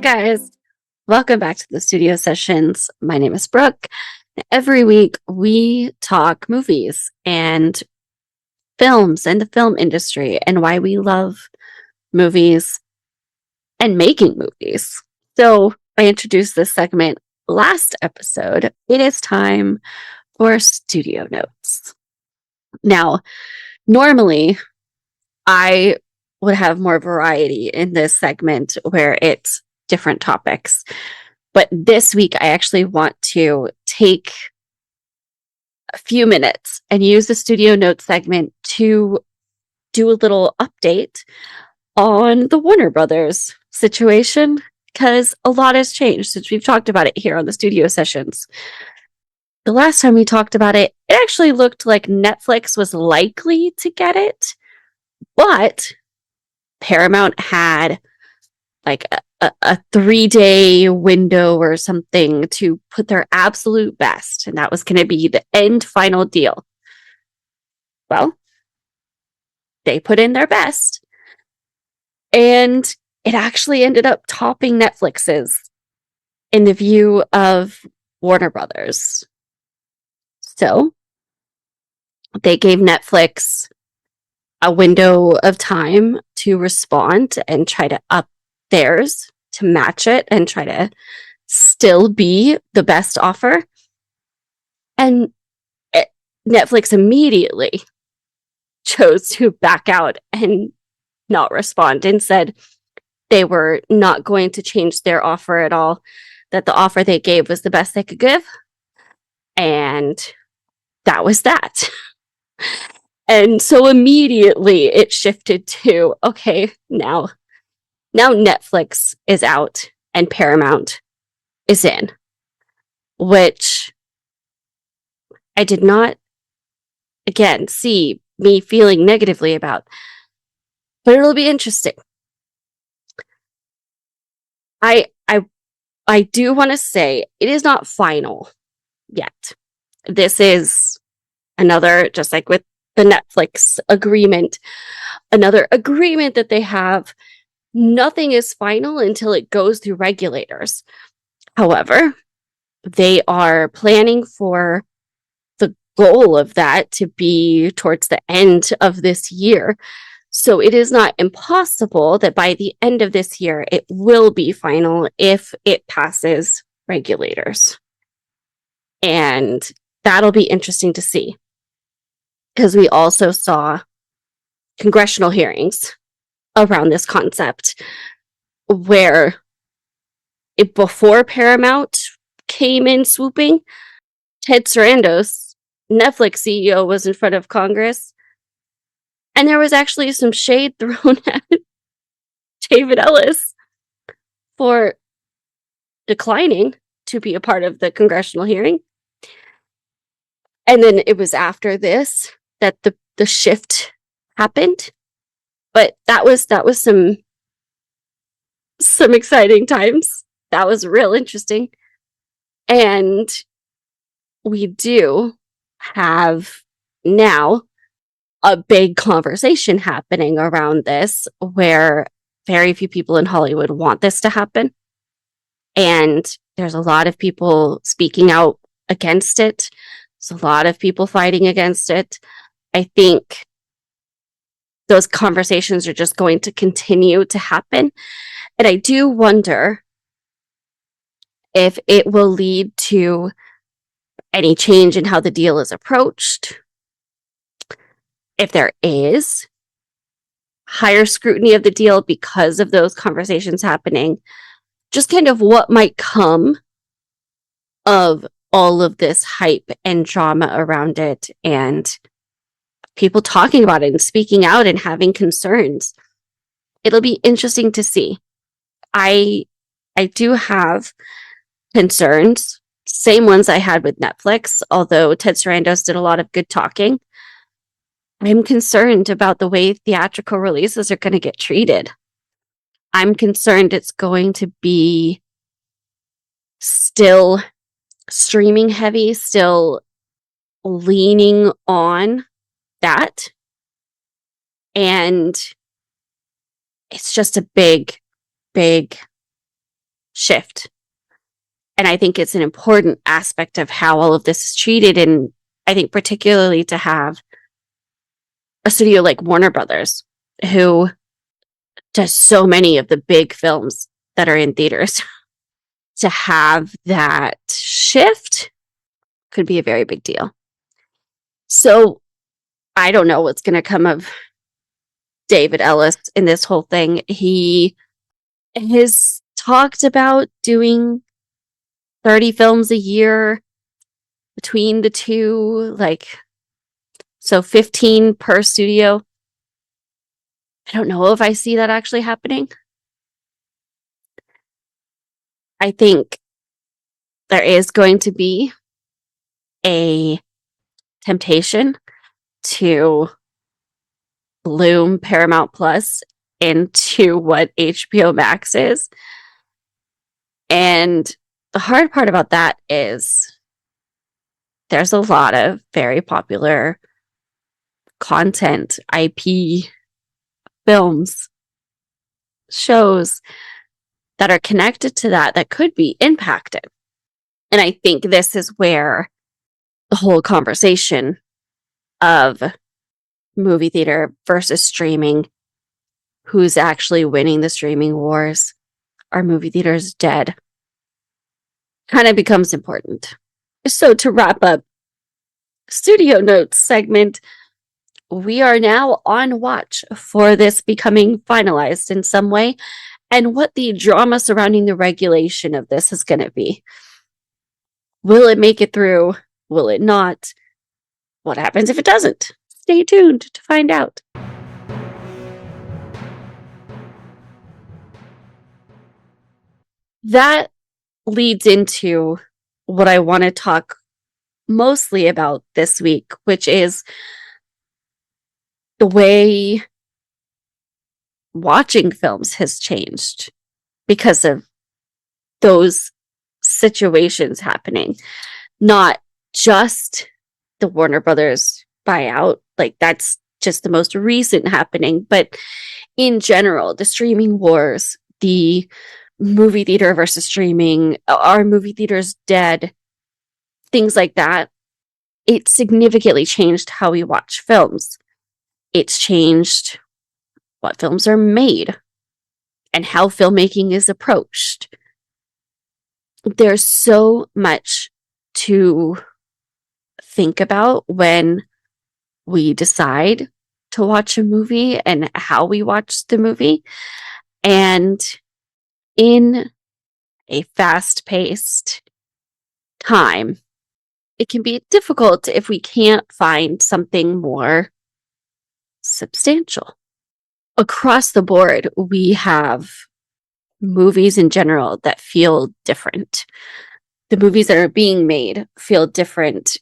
guys, welcome back to the studio sessions. My name is Brooke. Every week we talk movies and films and the film industry and why we love movies and making movies. So I introduced this segment last episode. It is time for studio notes. Now, normally I would have more variety in this segment where it's different topics. But this week, I actually want to take a few minutes and use the studio notes segment to do a little update on the Warner Brothers situation, because a lot has changed since we've talked about it here on the studio sessions. The last time we talked about it, it actually looked like Netflix was likely to get it, but Paramount had like a 3-day window or something to put their absolute best, and that was going to be the end final deal. Well, they put in their best, and it actually ended up topping Netflix's in the view of Warner Brothers. So they gave Netflix a window of time to respond and try to up theirs to match it and try to still be the best offer. And Netflix immediately chose to back out and not respond and said they were not going to change their offer at all, that the offer they gave was the best they could give. And that was that. And so immediately it shifted to, okay, now Netflix is out and Paramount is in, which I did not, again, see me feeling negatively about, but it'll be interesting. I do want to say it is not final yet. This is another, just like with the Netflix agreement, another agreement that they have. Nothing is final until it goes through regulators. However, they are planning for the goal of that to be towards the end of this year. So it is not impossible that by the end of this year, it will be final if it passes regulators. And that'll be interesting to see, because we also saw congressional hearings around this concept where before Paramount came in swooping, Ted Sarandos, Netflix CEO, was in front of Congress, and there was actually some shade thrown at David Ellis for declining to be a part of the congressional hearing. And then it was after this that the shift happened. But that was some exciting times. That was real interesting. And we do have now a big conversation happening around this, where very few people in Hollywood want this to happen. And there's a lot of people speaking out against it. There's a lot of people fighting against it. I think those conversations are just going to continue to happen. And I do wonder if it will lead to any change in how the deal is approached. If there is higher scrutiny of the deal because of those conversations happening, just kind of what might come of all of this hype and drama around it, and people talking about it and speaking out and having concerns. It'll be interesting to see. I do have concerns, same ones I had with Netflix, although Ted Sarandos did a lot of good talking. I'm concerned about the way theatrical releases are going to get treated. I'm concerned it's going to be still streaming heavy, still leaning on that. And it's just a big shift. And I think it's an important aspect of how all of this is treated. And I think particularly to have a studio like Warner Brothers, who does so many of the big films that are in theaters, to have that shift could be a very big deal. So I don't know what's going to come of David Ellis in this whole thing. He has talked about doing 30 films a year between the two, like, so 15 per studio. I don't know if I see that actually happening. I think there is going to be a temptation to bloom Paramount Plus into what HBO Max is. And the hard part about that is there's a lot of very popular content, IP, films, shows that are connected to that could be impacted. And I think this is where the whole conversation of movie theater versus streaming, who's actually winning the streaming wars, are movie theaters dead, kind of becomes important. So to wrap up Studio Notes segment, we are now on watch for this becoming finalized in some way and what the drama surrounding the regulation of this is going to be. Will it make it through? Will it not? What happens if it doesn't? Stay tuned to find out. That leads into what I want to talk mostly about this week, which is the way watching films has changed because of those situations happening. Not just the Warner Brothers buyout, like that's just the most recent happening, but in general, the streaming wars, the movie theater versus streaming, are movie theaters dead, things like that. It significantly changed how we watch films. It's changed what films are made and how filmmaking is approached. There's so much to think about when we decide to watch a movie and how we watch the movie. And in a fast-paced time, it can be difficult if we can't find something more substantial. Across the board, we have movies in general that feel different. The movies that are being made feel different.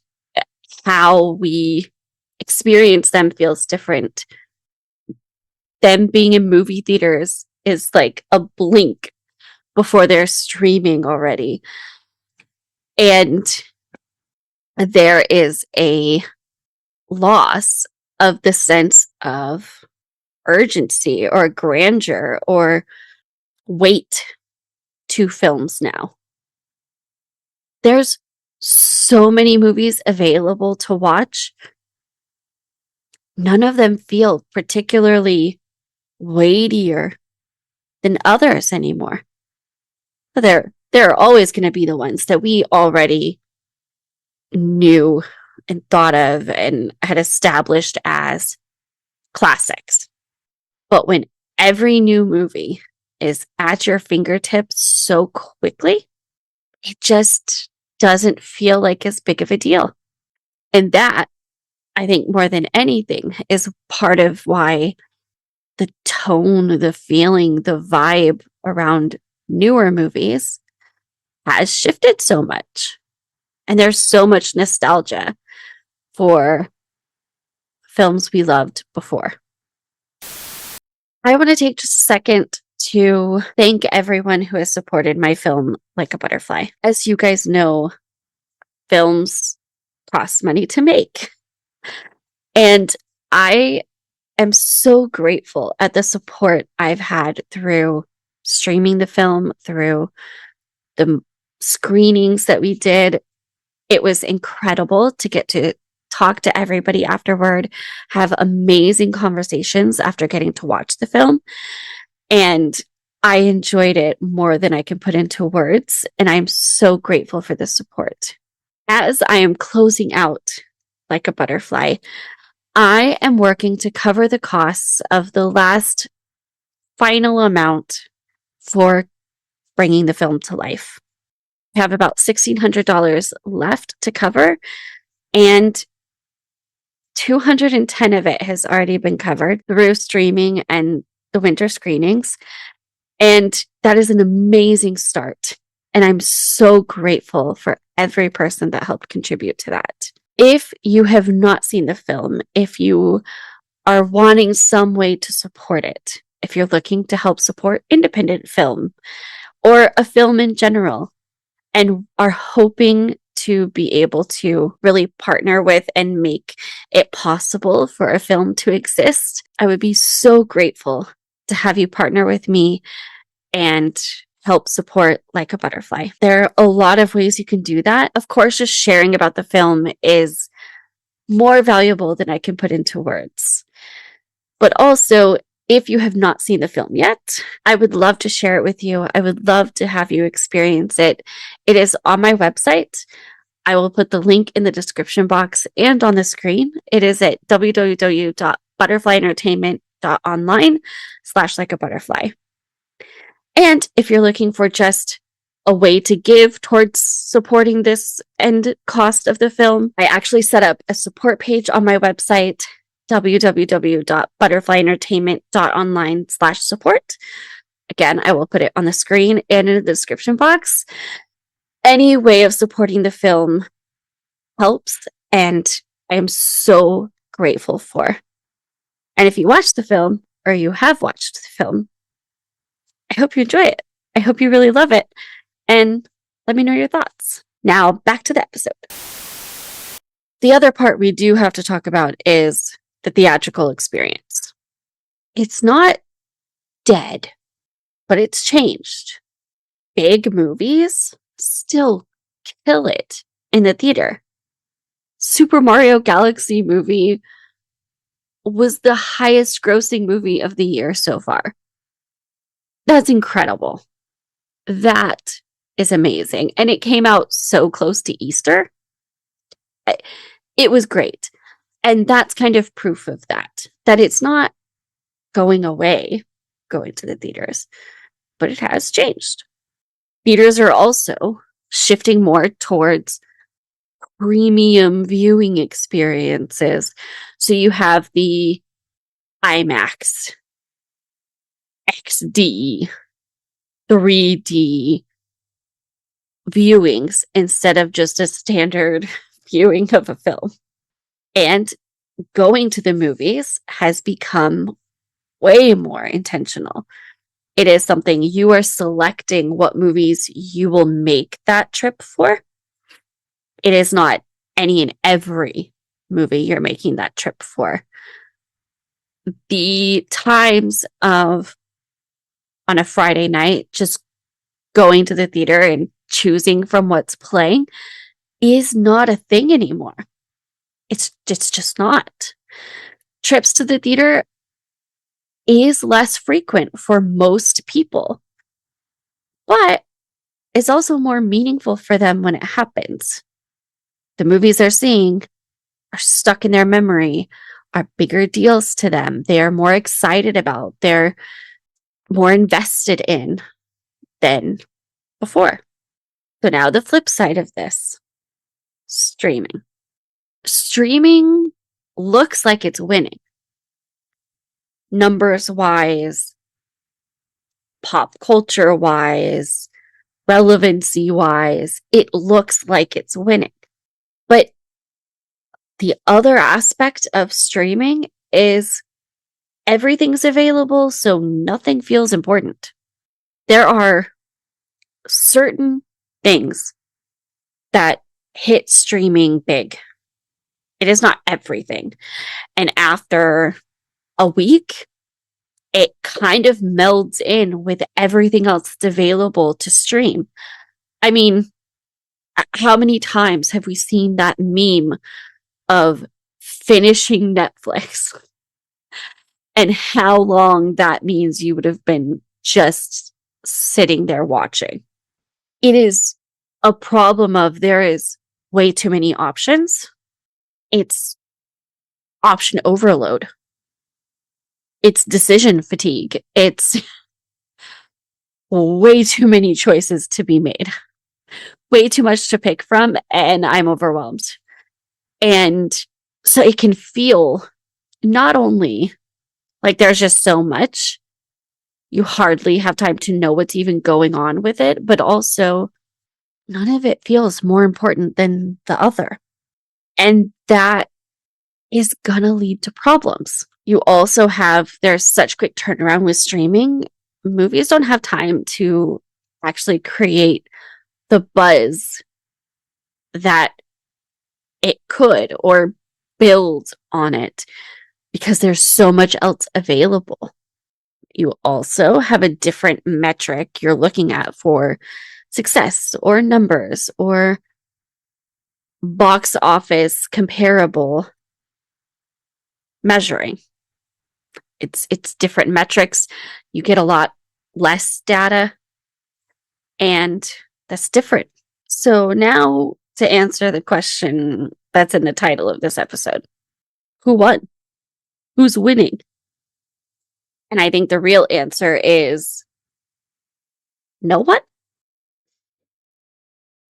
How we experience them feels different. Them being in movie theaters is like a blink before they're streaming already. And there is a loss of the sense of urgency or grandeur or weight to films now. There's so many movies available to watch. None of them feel particularly weightier than others anymore. But there are always going to be the ones that we already knew and thought of and had established as classics. But when every new movie is at your fingertips so quickly, it just doesn't feel like as big of a deal. And that, I think, more than anything, is part of why the tone, the feeling, the vibe around newer movies has shifted so much. And there's so much nostalgia for films we loved before. I want to take just a second to thank everyone who has supported my film Like a Butterfly. As you guys know, films cost money to make. And I am so grateful at the support I've had through streaming the film, through the screenings that we did. It was incredible to get to talk to everybody afterward, have amazing conversations after getting to watch the film. And I enjoyed it more than I can put into words. And I'm so grateful for the support. As I am closing out Like a Butterfly, I am working to cover the costs of the last final amount for bringing the film to life. I have about $1,600 left to cover, and 210 of it has already been covered through streaming and the winter screenings. And that is an amazing start. And I'm so grateful for every person that helped contribute to that. If you have not seen the film, if you are wanting some way to support it, if you're looking to help support independent film or a film in general, and are hoping to be able to really partner with and make it possible for a film to exist, I would be so grateful to have you partner with me and help support Like a Butterfly. There are a lot of ways you can do that. Of course, just sharing about the film is more valuable than I can put into words. But also, if you have not seen the film yet, I would love to share it with you. I would love to have you experience it. It is on my website. I will put the link in the description box and on the screen. It is at www.butterflyentertainment.online/likeabutterfly. And if you're looking for just a way to give towards supporting this end cost of the film, I actually set up a support page on my website, www.butterflyentertainment.online/support. Again, I will put it on the screen and in the description box. Any way of supporting the film helps, and I am so grateful for. And if you watch the film, or you have watched the film, I hope you enjoy it. I hope you really love it. And let me know your thoughts. Now, back to the episode. The other part we do have to talk about is the theatrical experience. It's not dead, but it's changed. Big movies still kill it in the theater. Super Mario Galaxy movie was the highest grossing movie of the year so far. That's incredible. That is amazing. And it came out so close to Easter. It was great. And that's kind of proof of that it's not going away, going to the theaters, but it has changed. Theaters are also shifting more towards premium viewing experiences. So you have the IMAX, XD, 3D viewings instead of just a standard viewing of a film. And going to the movies has become way more intentional. It is something you are selecting what movies you will make that trip for. It is not any and every movie you're making that trip for. The times of on a Friday night, just going to the theater and choosing from what's playing is not a thing anymore. It's just not. Trips to the theater is less frequent for most people, but it's also more meaningful for them when it happens. The movies they're seeing are stuck in their memory, are bigger deals to them. They are more excited about, they're more invested in than before. So now the flip side of this, streaming. Streaming looks like it's winning. Numbers wise, pop culture wise, relevancy wise, it looks like it's winning. But the other aspect of streaming is everything's available, so nothing feels important. There are certain things that hit streaming big. It is not everything. And after a week, it kind of melds in with everything else that's available to stream. I mean, how many times have we seen that meme of finishing Netflix and how long that means you would have been just sitting there watching? It is a problem of there is way too many options. It's option overload. It's decision fatigue. It's way too many choices to be made, way too much to pick from, and I'm overwhelmed. And so it can feel not only like there's just so much, you hardly have time to know what's even going on with it, but also none of it feels more important than the other. And that is gonna lead to problems. You also have, there's such quick turnaround with streaming. Movies don't have time to actually create the buzz that it could or build on it because there's so much else available. You also have a different metric you're looking at for success or numbers or box office comparable measuring. It's different metrics. You get a lot less data, and that's different. So now to answer the question that's in the title of this episode. Who won? Who's winning? And I think the real answer is no one.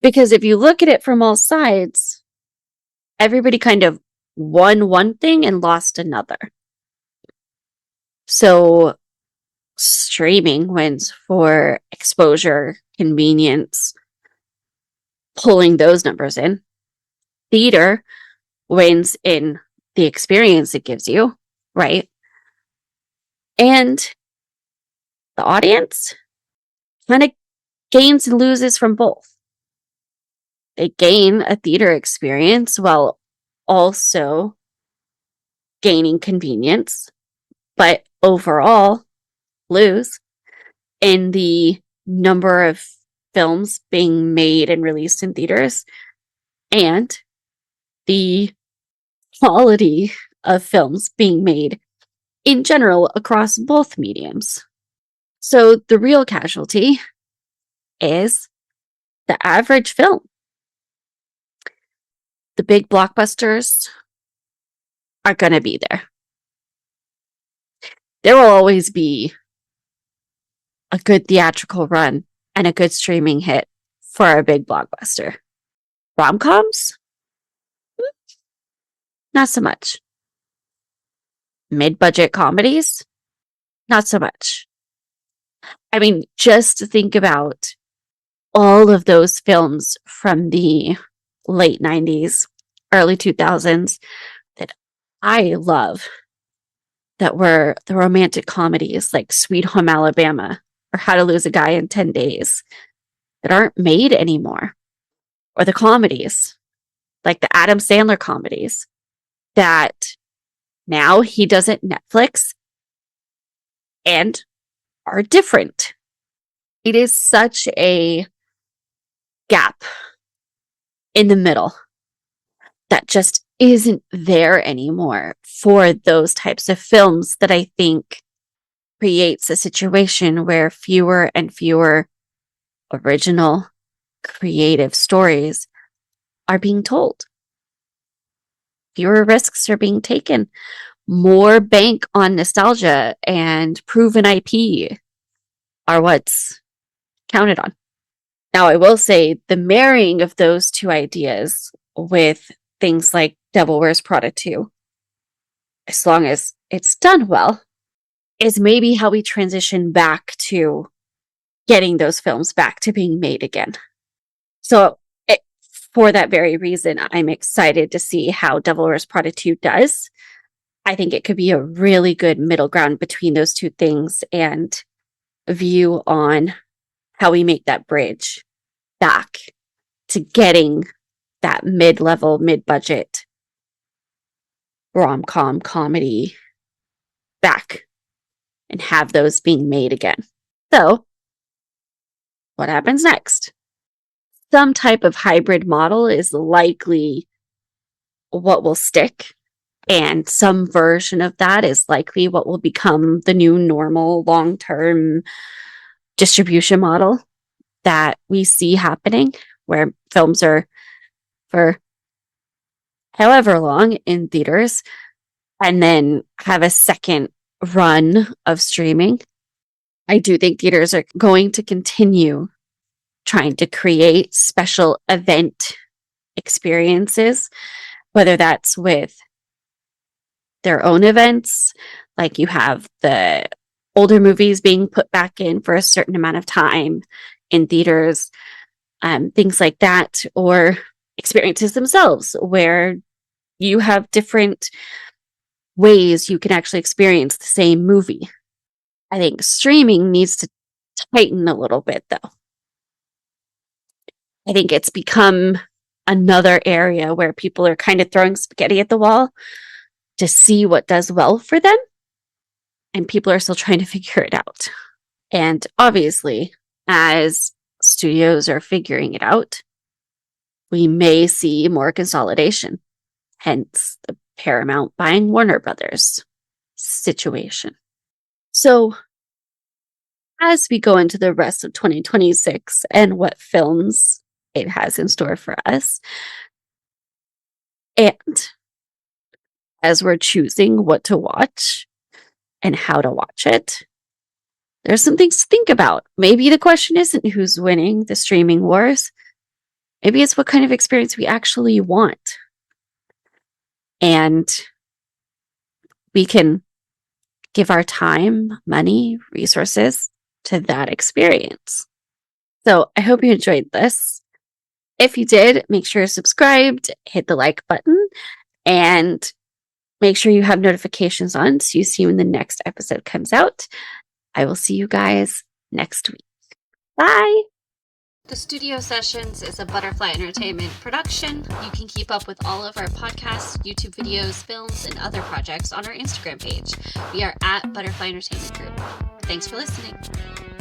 Because if you look at it from all sides, everybody kind of won one thing and lost another. So streaming wins for exposure, convenience, pulling those numbers in. Theater wins in the experience it gives you, right? And the audience kind of gains and loses from both. They gain a theater experience while also gaining convenience, but overall lose in the number of films being made and released in theaters and the quality of films being made in general across both mediums. So the real casualty is the average film. The big blockbusters are going to be there. There will always be a good theatrical run and a good streaming hit for a big blockbuster. Rom-coms? Not so much. Mid-budget comedies? Not so much. I mean, just think about all of those films from the late 90s, early 2000s that I love that were the romantic comedies like Sweet Home Alabama or How to Lose a Guy in 10 Days that aren't made anymore. Or the comedies like the Adam Sandler comedies that now he does it Netflix and are different. It is such a gap in the middle that just isn't there anymore for those types of films that I think creates a situation where fewer and fewer original creative stories are being told. Fewer risks are being taken. More bank on nostalgia and proven IP are what's counted on. Now, I will say the marrying of those two ideas with things like Devil Wears Prada 2, as long as it's done well, is maybe how we transition back to getting those films back to being made again. So for that very reason, I'm excited to see how Devil Wears Prada 2 does. I think it could be a really good middle ground between those two things and a view on how we make that bridge back to getting that mid-level, mid-budget rom-com comedy back and have those being made again. So, what happens next? some type of hybrid model is likely what will stick. And some version of that is likely what will become the new normal long-term distribution model that we see happening, where films are for however long in theaters and then have a second run of streaming. I do think theaters are going to continue trying to create special event experiences, whether that's with their own events, like you have the older movies being put back in for a certain amount of time in theaters, things like that, or experiences themselves where you have different ways you can actually experience the same movie. I think streaming needs to tighten a little bit, though. I think it's become another area where people are kind of throwing spaghetti at the wall to see what does well for them. And people are still trying to figure it out. And obviously, as studios are figuring it out, we may see more consolidation. Hence the Paramount buying Warner Brothers situation. So, as we go into the rest of 2026 and what films it has in store for us, and as we're choosing what to watch and how to watch it, there's some things to think about. Maybe the question isn't who's winning the streaming wars. Maybe it's what kind of experience we actually want. And we can give our time, money, resources to that experience. So I hope you enjoyed this. If you did, make sure you're subscribed, hit the like button, and make sure you have notifications on so you see when the next episode comes out. I will see you guys next week. Bye! The Studio Sessions is a Butterfly Entertainment production. You can keep up with all of our podcasts, YouTube videos, films, and other projects on our Instagram page. We are at Butterfly Entertainment Group. Thanks for listening.